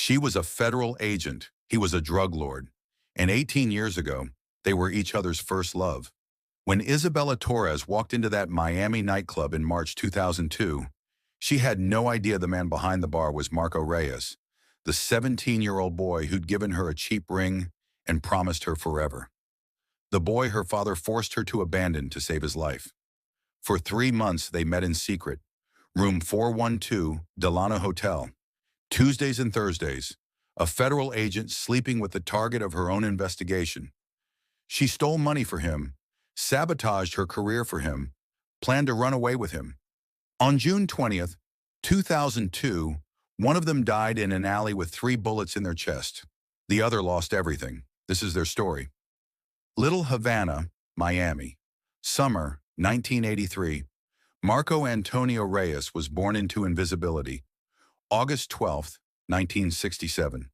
She was a federal agent. He was a drug lord. And 18 years ago, they were each other's first love. When Isabella Torres walked into that Miami nightclub in March 2002, she had no idea the man behind the bar was Marco Reyes, the 17-year-old boy who'd given her a cheap ring and promised her forever. The boy her father forced her to abandon to save his life. For 3 months, they met in secret. Room 412, Delano Hotel. Tuesdays and Thursdays, a federal agent sleeping with the target of her own investigation. She stole money for him, sabotaged her career for him, planned to run away with him. On June 20th, 2002, one of them died in an alley with 3 bullets in their chest. The other lost everything. This is their story. Little Havana, Miami. Summer, 1983. Marco Antonio Reyes was born into invisibility. August 12th, 1967.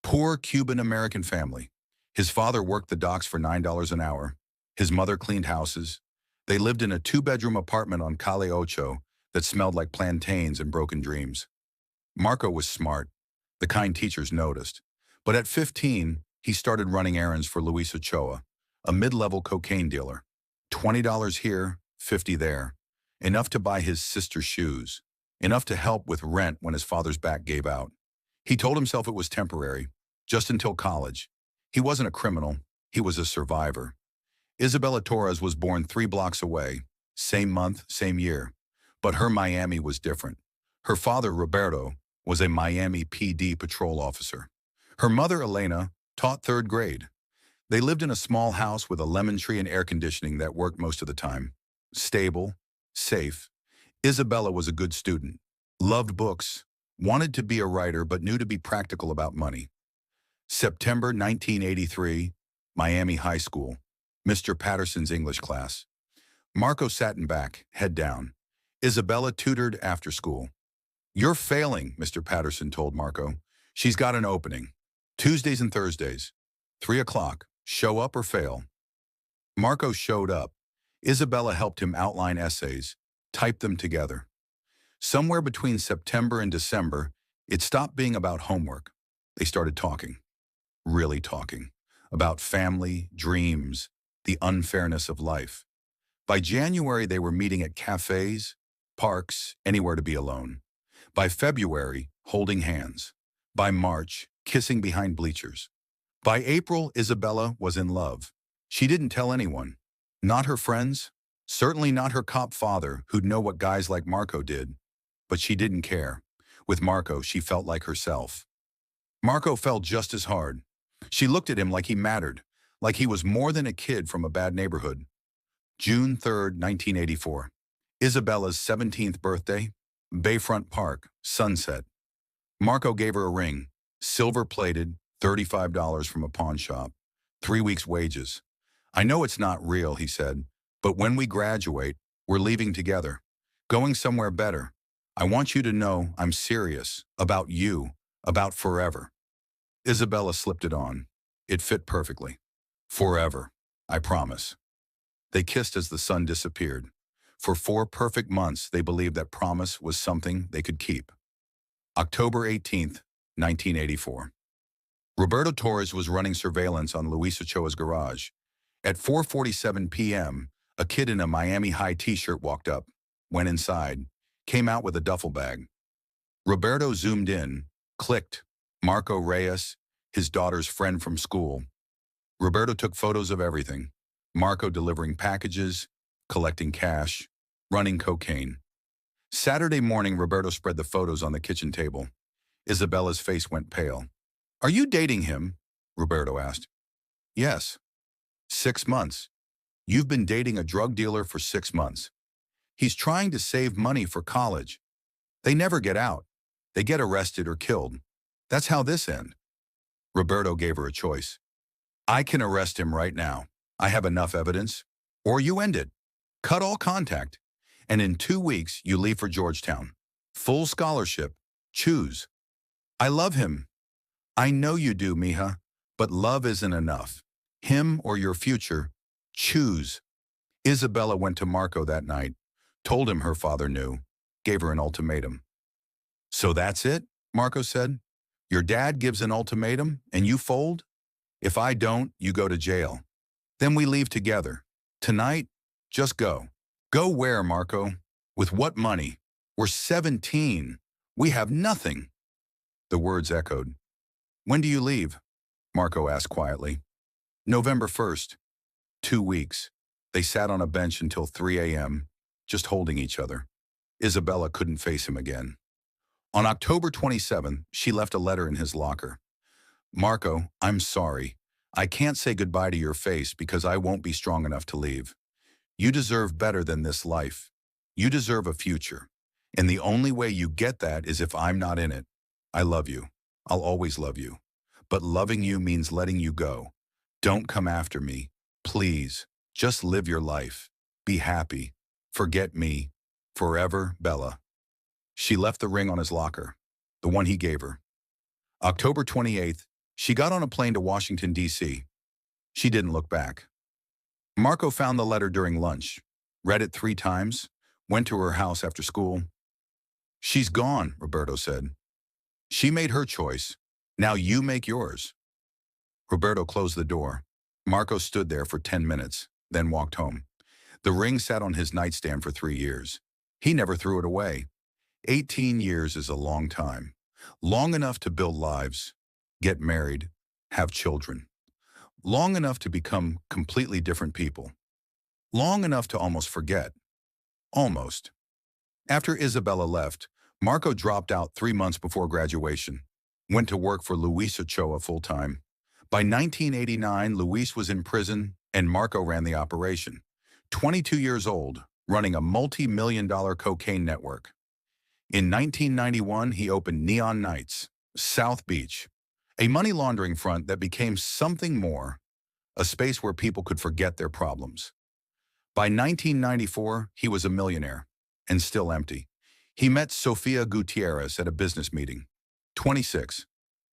Poor Cuban-American family. His father worked the docks for $9 an hour. His mother cleaned houses. They lived in a 2-bedroom apartment on Calle Ocho that smelled like plantains and broken dreams. Marco was smart. The kind teachers noticed. But at 15, he started running errands for Luis Ochoa, a mid-level cocaine dealer. $20 here, $50 there. Enough to buy his sister's shoes. Enough to help with rent when his father's back gave out. He told himself it was temporary, just until college. He wasn't a criminal. He was a survivor. Isabella Torres was born 3 blocks away, same month, same year. But her Miami was different. Her father, Roberto, was a Miami PD patrol officer. Her mother, Elena, taught 3rd grade. They lived in a small house with a lemon tree and air conditioning that worked most of the time. Stable, safe. Isabella was a good student, loved books, wanted to be a writer but knew to be practical about money. September 1983, Miami High School, Mr. Patterson's English class. Marco sat in back, head down. Isabella tutored after school. "You're failing," Mr. Patterson told Marco. "She's got an opening. Tuesdays and Thursdays. 3 o'clock. Show up or fail." Marco showed up. Isabella helped him outline essays, type them together. Somewhere between September and December, it stopped being about homework. They started talking. Really talking. About family, dreams, the unfairness of life. By January, they were meeting at cafes, parks, anywhere to be alone. By February, holding hands. By March, kissing behind bleachers. By April, Isabella was in love. She didn't tell anyone. Not her friends. Certainly not her cop father, who'd know what guys like Marco did. But she didn't care. With Marco, she felt like herself. Marco felt just as hard. She looked at him like he mattered, like he was more than a kid from a bad neighborhood. June 3rd, 1984. Isabella's 17th birthday. Bayfront Park, sunset. Marco gave her a ring, silver-plated, $35 from a pawn shop. 3 weeks' wages. "I know it's not real," he said, "but when we graduate, we're leaving together, going somewhere better. I want you to know I'm serious, about you, about forever." Isabella slipped it on. It fit perfectly. "Forever, I promise." They kissed as the sun disappeared. For 4 perfect months, they believed that promise was something they could keep. October 18th, 1984. Roberto Torres was running surveillance on Luis Ochoa's garage. At 4:47 p.m., a kid in a Miami High t-shirt walked up, went inside, came out with a duffel bag. Roberto zoomed in, clicked. Marco Reyes, his daughter's friend from school. Roberto took photos of everything. Marco delivering packages, collecting cash, running cocaine. Saturday morning, Roberto spread the photos on the kitchen table. Isabella's face went pale. "Are you dating him?" Roberto asked. "Yes." 6 months. "You've been dating a drug dealer for 6 months. He's trying to save money for college. They never get out. They get arrested or killed. That's how this ends." Roberto gave her a choice. "I can arrest him right now. I have enough evidence. Or you end it. Cut all contact. And in 2 weeks, you leave for Georgetown. Full scholarship. Choose." "I love him." "I know you do, mija. But love isn't enough. Him or your future. Choose." Isabella went to Marco that night, told him her father knew, gave her an ultimatum. "So that's it?" Marco said. Your dad gives an ultimatum and you fold? If I don't, you go to jail. Then we leave together. Tonight, just go. Go where, Marco? With what money? We're 17. We have nothing. The words echoed. When do you leave? Marco asked quietly. November 1st. 2 weeks. They sat on a bench until 3 a.m., just holding each other. Isabella couldn't face him again. On October 27th, she left a letter in his locker. Marco, I'm sorry. I can't say goodbye to your face because I won't be strong enough to leave. You deserve better than this life. You deserve a future. And the only way you get that is if I'm not in it. I love you. I'll always love you. But loving you means letting you go. Don't come after me. Please, just live your life. Be happy. Forget me. Forever, Bella. She left the ring on his locker, the one he gave her. October 28th, she got on a plane to Washington, D.C. She didn't look back. Marco found the letter during lunch, read it 3 times, went to her house after school. She's gone, Roberto said. She made her choice. Now you make yours. Roberto closed the door. Marco stood there for 10 minutes, then walked home. The ring sat on his nightstand for 3 years. He never threw it away. 18 years is a long time. Long enough to build lives, get married, have children. Long enough to become completely different people. Long enough to almost forget. Almost. After Isabella left, Marco dropped out 3 months before graduation. Went to work for Luis Ochoa full-time. By 1989, Luis was in prison and Marco ran the operation. 22 years old, running a multi-million-dollar cocaine network. In 1991, he opened Neon Nights, South Beach, a money laundering front that became something more, a space where people could forget their problems. By 1994, he was a millionaire, and still empty. He met Sofia Gutierrez at a business meeting. 26,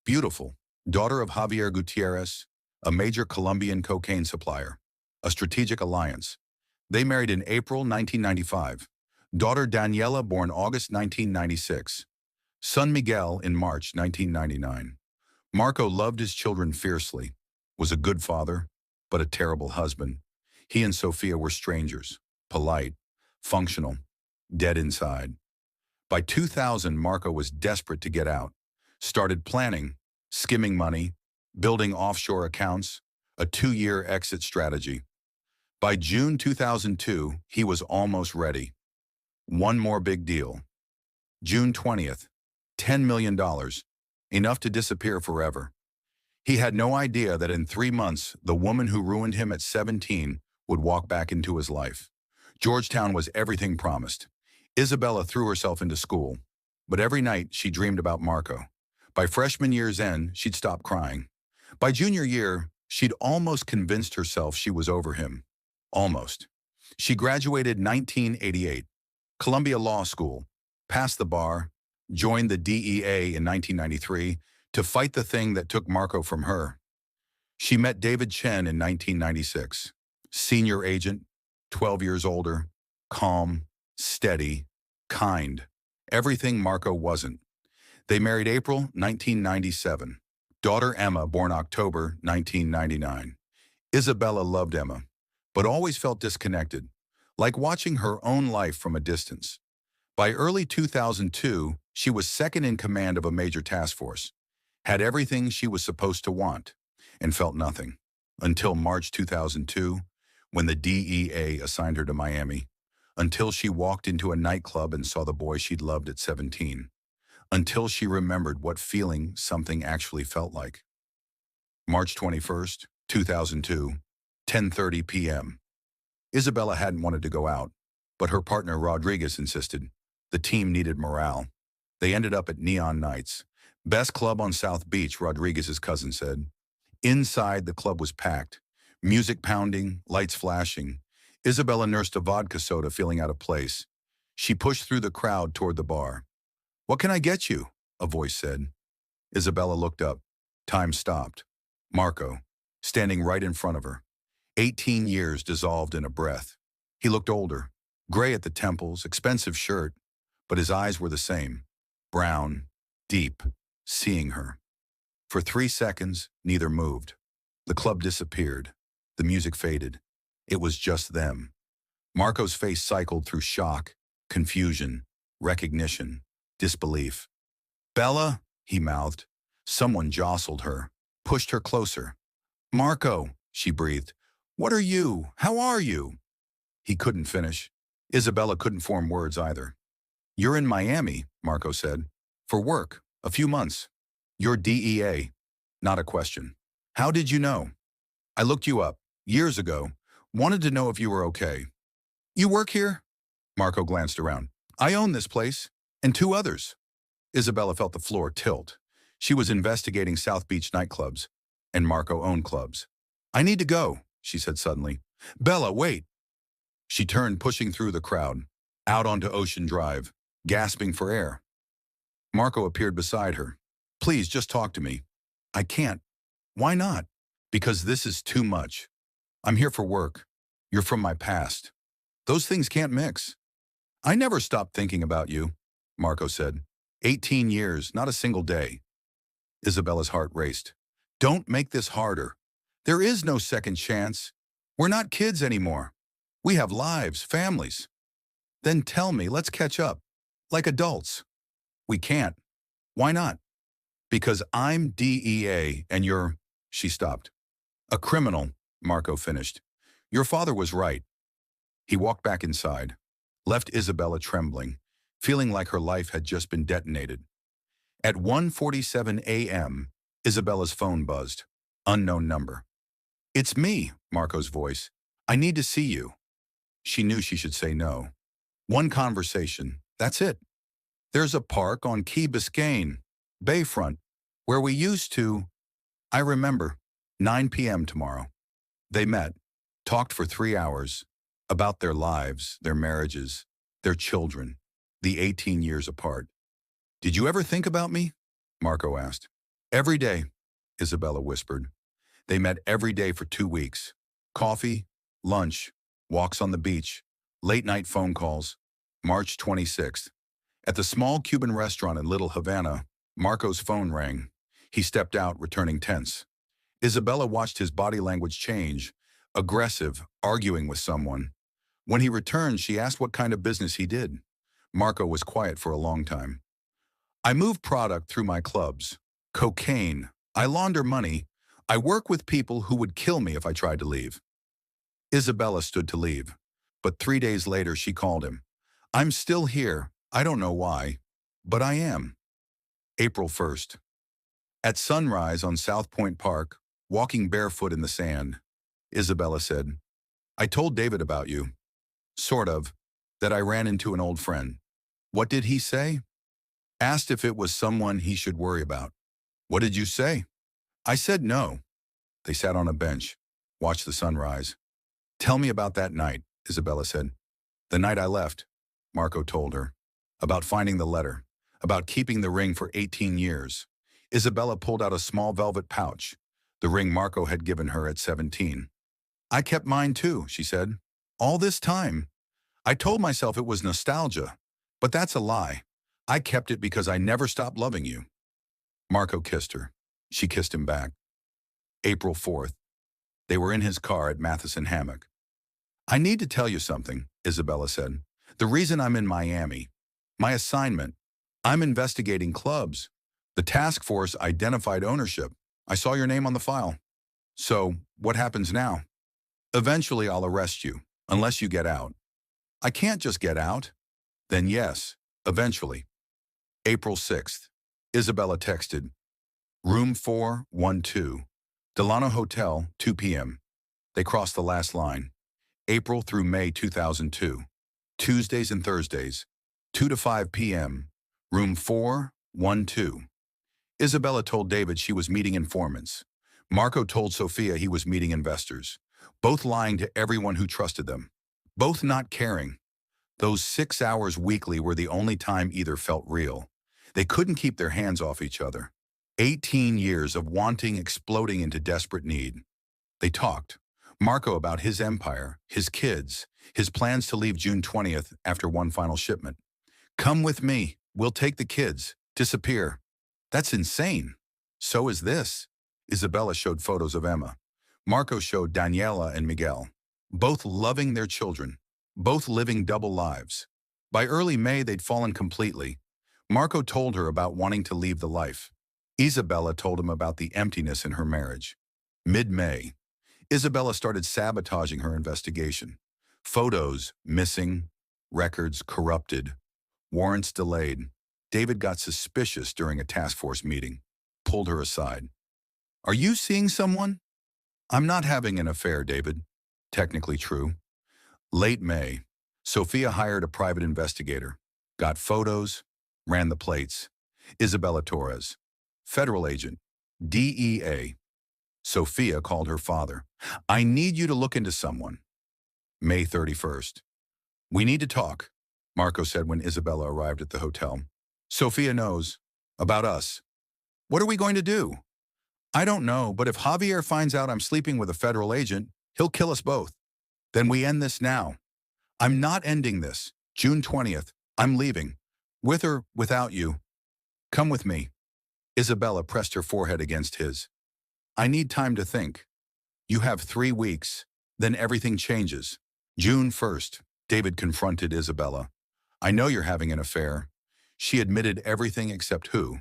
beautiful, daughter of Javier Gutierrez, a major Colombian cocaine supplier, a strategic alliance. They married in April 1995. Daughter Daniela born August 1996. Son Miguel in March 1999. Marco loved his children fiercely, was a good father, but a terrible husband. He and Sofia were strangers, polite, functional, dead inside. By 2000, Marco was desperate to get out. Started planning, skimming money, building offshore accounts, a 2-year exit strategy. By June 2002, he was almost ready. One more big deal. June 20th, $10 million, enough to disappear forever. He had no idea that in 3 months, the woman who ruined him at 17 would walk back into his life. Georgetown was everything promised. Isabella threw herself into school, but every night she dreamed about Marco. By freshman year's end, she'd stopped crying. By junior year, she'd almost convinced herself she was over him. Almost. She graduated 1988. Columbia Law School, passed the bar, joined the DEA in 1993 to fight the thing that took Marco from her. She met David Chen in 1996. Senior agent, 12 years older, calm, steady, kind. Everything Marco wasn't. They married April 1997. Daughter Emma born October 1999. Isabella loved Emma, but always felt disconnected, like watching her own life from a distance. By early 2002, she was second in command of a major task force, had everything she was supposed to want, and felt nothing. Until March 2002, when the DEA assigned her to Miami. Until she walked into a nightclub and saw the boy she'd loved at 17. Until she remembered what feeling something actually felt like. March 21st, 2002, 10:30 p.m. Isabella hadn't wanted to go out, but her partner Rodriguez insisted. The team needed morale. They ended up at Neon Nights. Best club on South Beach, Rodriguez's cousin said. Inside, the club was packed. Music pounding, lights flashing. Isabella nursed a vodka soda feeling out of place. She pushed through the crowd toward the bar. "What can I get you?" a voice said. Isabella looked up. Time stopped. Marco, standing right in front of her. 18 years dissolved in a breath. He looked older, gray at the temples, expensive shirt, but his eyes were the same. Brown, deep, seeing her. For 3 seconds, neither moved. The club disappeared. The music faded. It was just them. Marco's face cycled through shock, confusion, recognition, disbelief. "Bella," he mouthed. Someone jostled her, pushed her closer. "Marco," she breathed. "What are you? How are you?" He couldn't finish. Isabella couldn't form words either. "You're in Miami," Marco said. "For work, a few months. You're DEA." Not a question. "How did you know?" "I looked you up, years ago. Wanted to know if you were okay." "You work here?" Marco glanced around. "I own this place, and 2 others." Isabella felt the floor tilt. She was investigating South Beach nightclubs, and Marco owned clubs. "I need to go," she said suddenly. "Bella, wait." She turned, pushing through the crowd, out onto Ocean Drive, gasping for air. Marco appeared beside her. "Please, just talk to me." "I can't." "Why not?" "Because this is too much. I'm here for work. You're from my past. Those things can't mix." "I never stopped thinking about you," Marco said. 18 years, not a single day. Isabella's heart raced. "Don't make this harder. There is no second chance. We're not kids anymore. We have lives, families." "Then tell me, let's catch up. Like adults." "We can't." "Why not?" "Because I'm DEA and you're—" She stopped. "A criminal," Marco finished. "Your father was right." He walked back inside, left Isabella trembling, feeling like her life had just been detonated. At 1:47 a.m., Isabella's phone buzzed. Unknown number. "It's me," Marco's voice. "I need to see you." She knew she should say no. "One conversation. That's it. There's a park on Key Biscayne, Bayfront, where we used to—" "I remember. 9 p.m. tomorrow." They met, talked for 3 hours, about their lives, their marriages, their children, the 18 years apart. "Did you ever think about me?" Marco asked. "Every day," Isabella whispered. They met every day for 2 weeks. Coffee, lunch, walks on the beach, late-night phone calls. March 26th. At the small Cuban restaurant in Little Havana, Marco's phone rang. He stepped out, returning tense. Isabella watched his body language change, aggressive, arguing with someone. When he returned, she asked what kind of business he did. Marco was quiet for a long time. "I move product through my clubs. Cocaine. I launder money. I work with people who would kill me if I tried to leave." Isabella stood to leave, but 3 days later she called him. "I'm still here. I don't know why, but I am." April 1st. At sunrise on South Point Park, walking barefoot in the sand, Isabella said, "I told David about you. Sort of. That I ran into an old friend." "What did he say?" "Asked if it was someone he should worry about." "What did you say?" "I said no." They sat on a bench, watched the sunrise. "Tell me about that night," Isabella said. "The night I left," Marco told her. About finding the letter. About keeping the ring for 18 years. Isabella pulled out a small velvet pouch, the ring Marco had given her at 17. "I kept mine too," she said. "All this time. I told myself it was nostalgia, but that's a lie. I kept it because I never stopped loving you." Marco kissed her. She kissed him back. April 4th. They were in his car at Matheson Hammock. "I need to tell you something," Isabella said. "The reason I'm in Miami. My assignment. I'm investigating clubs. The task force identified ownership. I saw your name on the file." "So, what happens now?" "Eventually I'll arrest you, unless you get out." "I can't just get out." "Then yes, eventually." April 6th. Isabella texted. "Room 412. Delano Hotel, 2 p.m. They crossed the last line. April through May 2002. Tuesdays and Thursdays, 2 to 5 p.m. Room 412. Isabella told David she was meeting informants. Marco told Sophia he was meeting investors. Both lying to everyone who trusted them. Both not caring. Those 6 hours weekly were the only time either felt real. They couldn't keep their hands off each other. 18 years of wanting exploding into desperate need. They talked. Marco about his empire, his kids, his plans to leave June 20th after one final shipment. "Come with me. We'll take the kids. Disappear." "That's insane." So is this. Isabella showed photos of Emma. Marco showed Daniela and Miguel. Both loving their children. Both living double lives. By early May, they'd fallen completely. Marco told her about wanting to leave the life. Isabella told him about the emptiness in her marriage. Mid-May, Isabella started sabotaging her investigation. Photos missing, records corrupted, warrants delayed. David got suspicious during a task force meeting, pulled her aside. Are you seeing someone? I'm not having an affair, David. Technically true. Late May, Sophia hired a private investigator, got photos, ran the plates. Isabella Torres, federal agent, DEA. Sophia called her father. I need you to look into someone. May 31st. We need to talk, Marco said when Isabella arrived at the hotel. Sophia knows. About us. What are we going to do? I don't know, but if Javier finds out I'm sleeping with a federal agent, he'll kill us both. Then we end this now. I'm not ending this. June 20th. I'm leaving. With or without you. Come with me. Isabella pressed her forehead against his. I need time to think. You have 3 weeks. Then everything changes. June 1st. David confronted Isabella. I know you're having an affair. She admitted everything except who.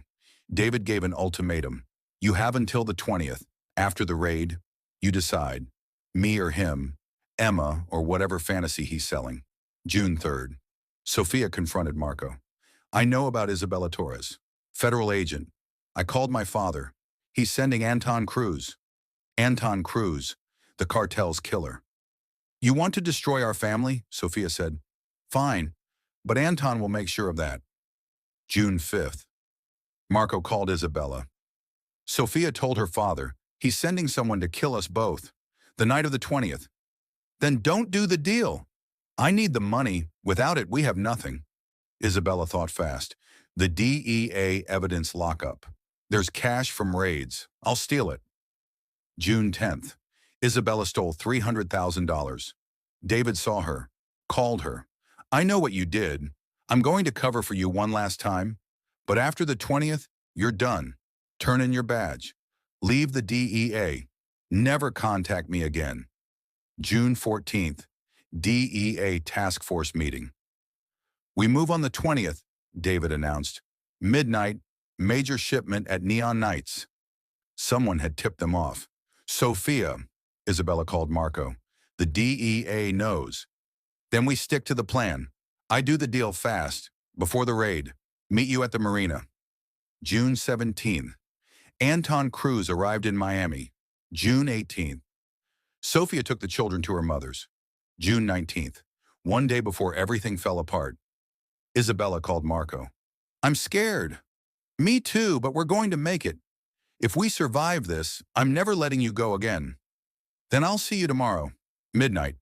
David gave an ultimatum. You have until the 20th. After the raid, you decide. Me or him. Emma or whatever fantasy he's selling. June 3rd. Sophia confronted Marco. I know about Isabella Torres. Federal agent. I called my father. He's sending Anton Cruz. Anton Cruz, the cartel's killer. You want to destroy our family? Sophia said. Fine, but Anton will make sure of that. June 5th. Marco called Isabella. Sophia told her father, he's sending someone to kill us both. The night of the 20th. Then don't do the deal. I need the money. Without it, we have nothing. Isabella thought fast. The DEA evidence lockup. There's cash from Reyes. I'll steal it. June 10th. Isabella stole $300,000. David saw her, called her. I know what you did. I'm going to cover for you one last time. But after the 20th, you're done. Turn in your badge. Leave the DEA. Never contact me again. June 14th. DEA Task Force meeting. We move on the 20th, David announced. Midnight, major shipment at Neon Nights. Someone had tipped them off. Sophia, Isabella called Marco. The DEA knows. Then we stick to the plan. I do the deal fast, before the raid. Meet you at the marina. June 17th. Anton Cruz arrived in Miami. June 18th. Sophia took the children to her mother's. June 19th. One day before everything fell apart. Isabella called Marco. I'm scared. Me too, but we're going to make it. If we survive this, I'm never letting you go again. Then I'll see you tomorrow. Midnight.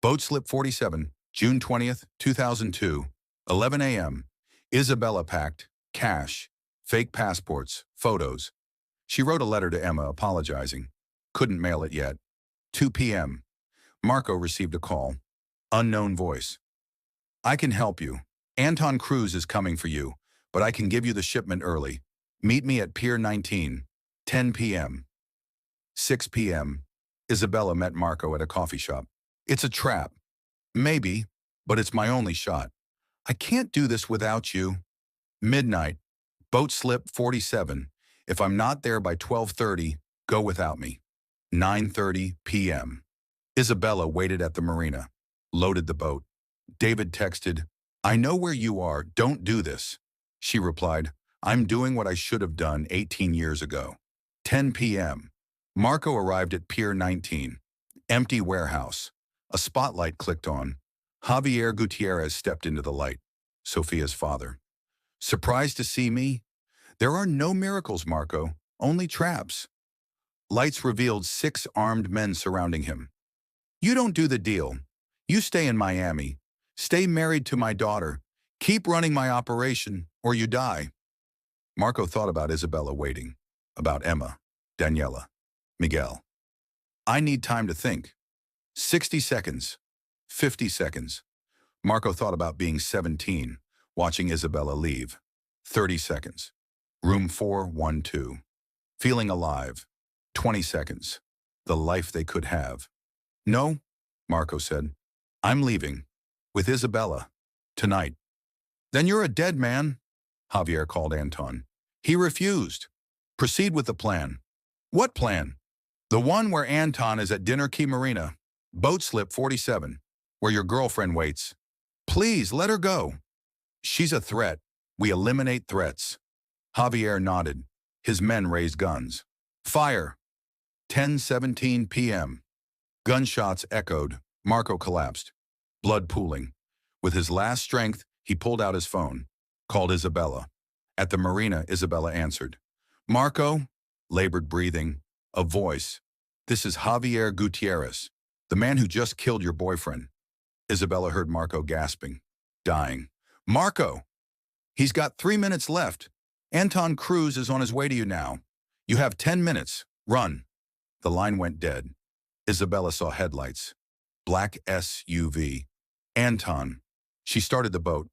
Boat slip 47, June 20th, 2002, 11 a.m. Isabella packed, cash, fake passports, photos. She wrote a letter to Emma apologizing. Couldn't mail it yet. 2 p.m. Marco received a call. Unknown voice. I can help you. Anton Cruz is coming for you, but I can give you the shipment early. Meet me at Pier 19, 10 p.m. 6 p.m. Isabella met Marco at a coffee shop. It's a trap. Maybe, but it's my only shot. I can't do this without you. Midnight. Boat slip 47. If I'm not there by 12:30, go without me. 9:30 p.m. Isabella waited at the marina. Loaded the boat. David texted, I know where you are. Don't do this. She replied, I'm doing what I should have done 18 years ago. 10 p.m. Marco arrived at Pier 19. Empty warehouse. A spotlight clicked on. Javier Gutierrez stepped into the light. Sophia's father. Surprised to see me? There are no miracles, Marco. Only traps. Lights revealed 6 armed men surrounding him. You don't do the deal. You stay in Miami. Stay married to my daughter. Keep running my operation, or you die. Marco thought about Isabella waiting. About Emma, Daniela, Miguel. I need time to think. 60 seconds. 50 seconds. Marco thought about being 17, watching Isabella leave. 30 seconds. Room 412. Feeling alive. 20 seconds. The life they could have. No, Marco said. I'm leaving. With Isabella. Tonight. Then you're a dead man, Javier called Anton. He refused. Proceed with the plan. What plan? The one where Anton is at Dinner Key Marina. Boat slip 47. Where your girlfriend waits. Please, let her go. She's a threat. We eliminate threats. Javier nodded. His men raised guns. Fire. 10:17 p.m. Gunshots echoed. Marco collapsed. Blood pooling. With his last strength, he pulled out his phone. Called Isabella. At the marina, Isabella answered. Marco? Labored breathing. A voice. This is Javier Gutierrez, the man who just killed your boyfriend. Isabella heard Marco gasping. Dying. Marco! He's got 3 minutes left. Anton Cruz is on his way to you now. You have 10 minutes. Run. The line went dead. Isabella saw headlights. Black SUV. Anton. She started the boat,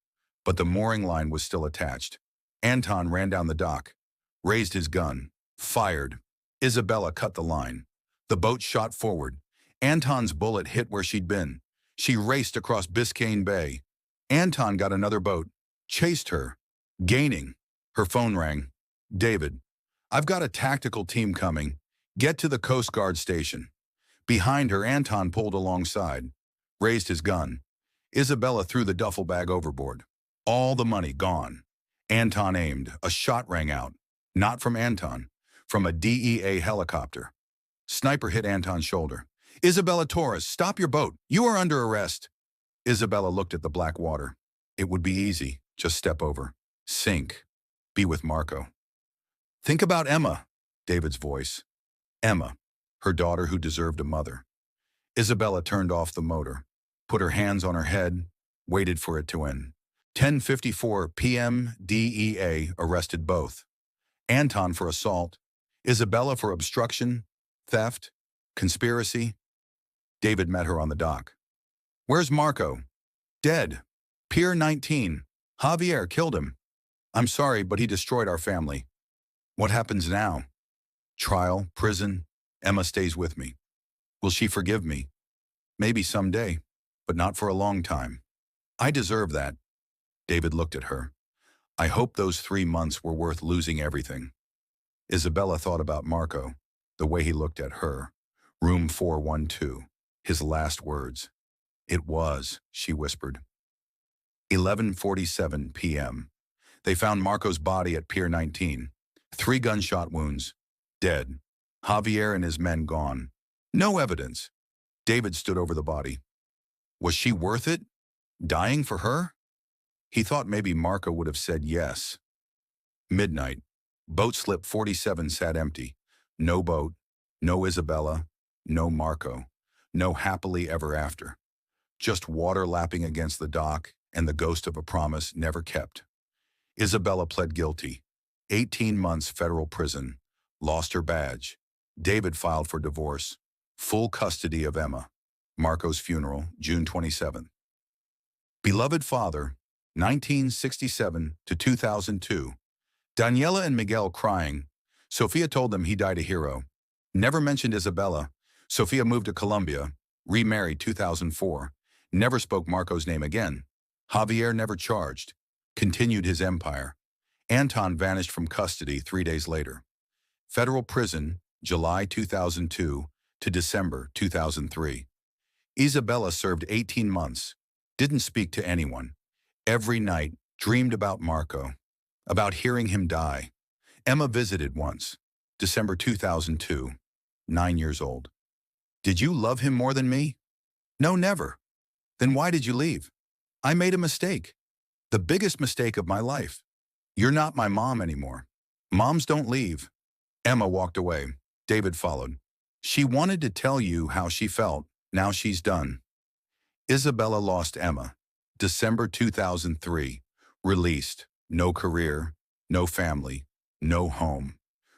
but the mooring line was still attached. Anton ran down the dock, raised his gun, fired. Isabella cut the line. The boat shot forward. Anton's bullet hit where she'd been. She raced across Biscayne Bay. Anton got another boat, chased her, gaining. Her phone rang. David, I've got a tactical team coming. Get to the Coast Guard station. Behind her, Anton pulled alongside, raised his gun. Isabella threw the duffel bag overboard. All the money gone. Anton aimed. A shot rang out. Not from Anton, from a DEA helicopter. Sniper hit Anton's shoulder. Isabella Torres, stop your boat. You are under arrest. Isabella looked at the black water. It would be easy. Just step over. Sink. Be with Marco. Think about Emma, David's voice. Emma, her daughter who deserved a mother. Isabella turned off the motor, put her hands on her head, waited for it to end. 10:54 p.m. DEA arrested both. Anton for assault, Isabella for obstruction, theft, conspiracy. David met her on the dock. Where's Marco? Dead. Pier 19. Javier killed him. I'm sorry, but he destroyed our family. What happens now? Trial, prison. Emma stays with me. Will she forgive me? Maybe someday, but not for a long time. I deserve that. David looked at her. I hope those 3 months were worth losing everything. Isabella thought about Marco, the way he looked at her. Room 412, his last words. It was, she whispered. 11:47 p.m. They found Marco's body at Pier 19. 3 gunshot wounds. Dead. Javier and his men gone. No evidence. David stood over the body. Was she worth it? Dying for her? He thought maybe Marco would have said yes. Midnight. Boat slip 47 sat empty. No boat, no Isabella, no Marco, no happily ever after. Just water lapping against the dock and the ghost of a promise never kept. Isabella pled guilty. 18 months federal prison. Lost her badge. David filed for divorce. Full custody of Emma. Marco's funeral, June 27th. Beloved father, 1967 to 2002. Daniela and Miguel crying. Sophia told them he died a hero. Never mentioned Isabella. Sophia moved to Colombia. Remarried 2004. Never spoke Marco's name again. Javier never charged. Continued his empire. Anton vanished from custody 3 days later. Federal prison, July 2002 to December 2003. Isabella served 18 months. Didn't speak to anyone. Every night, dreamed about Marco. About hearing him die. Emma visited once. December 2002. 9 years old. Did you love him more than me? No, never. Then why did you leave? I made a mistake. The biggest mistake of my life. You're not my mom anymore. Moms don't leave. Emma walked away. David followed. She wanted to tell you how she felt. Now she's done. Isabella lost Emma. December 2003. Released. No career. No family. No home.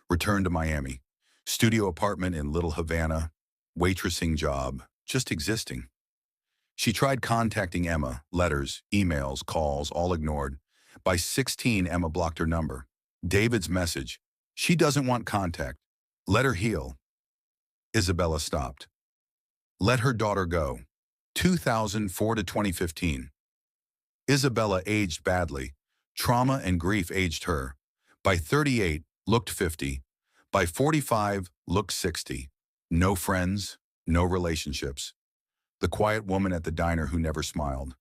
Returned to Miami. Studio apartment in Little Havana. Waitressing job. Just existing. She tried contacting Emma. Letters, emails, calls, all ignored. By 16, Emma blocked her number. David's message. She doesn't want contact. Let her heal. Isabella stopped. Let her daughter go. 2004 to 2015. Isabella aged badly. Trauma and grief aged her. By 38, looked 50. By 45, looked 60. No friends, no relationships. The quiet woman at the diner who never smiled.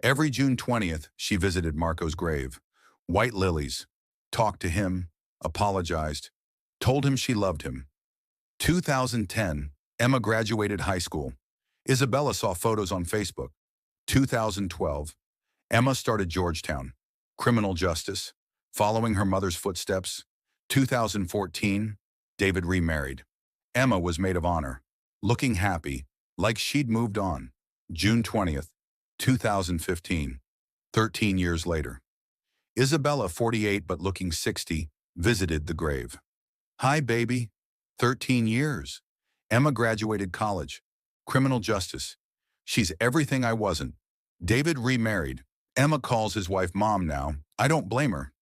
Every June 20th, she visited Marco's grave. White lilies. Talked to him, apologized, told him she loved him. 2010, Emma graduated high school. Isabella saw photos on Facebook. 2012, Emma started Georgetown. Criminal justice, following her mother's footsteps. 2014, David remarried. Emma was maid of honor, looking happy, like she'd moved on. June 20th, 2015, 13 years later. Isabella, 48 but looking 60, visited the grave. Hi, baby. 13 years. Emma graduated college. Criminal justice. She's everything I wasn't. David remarried. Emma calls his wife mom now. I don't blame her.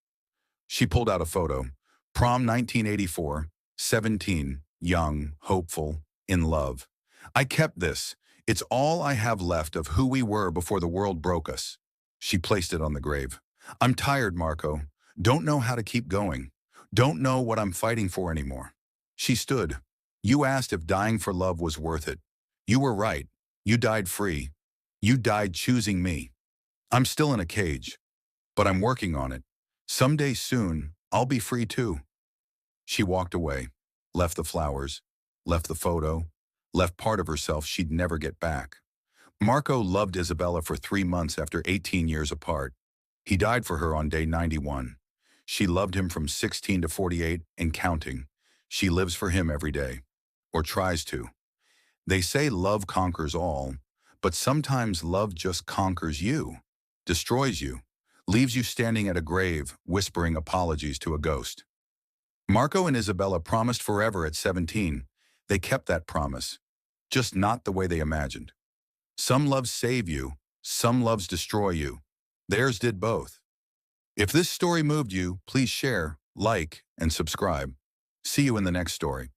She pulled out a photo. Prom 1984, 17, young, hopeful, in love. I kept this. It's all I have left of who we were before the world broke us. She placed it on the grave. I'm tired, Marco. Don't know how to keep going. Don't know what I'm fighting for anymore. She stood. You asked if dying for love was worth it. You were right. You died free. You died choosing me. I'm still in a cage, but I'm working on it. Someday soon, I'll be free too. She walked away, left the flowers, left the photo, left part of herself she'd never get back. Marco loved Isabella for 3 months after 18 years apart. He died for her on day 91. She loved him from 16 to 48 and counting. She lives for him every day, or tries to. They say love conquers all, but sometimes love just conquers you, destroys you, leaves you standing at a grave, whispering apologies to a ghost. Marco and Isabella promised forever at 17. They kept that promise, just not the way they imagined. Some loves save you, some loves destroy you. Theirs did both. If this story moved you, please share, like, and subscribe. See you in the next story.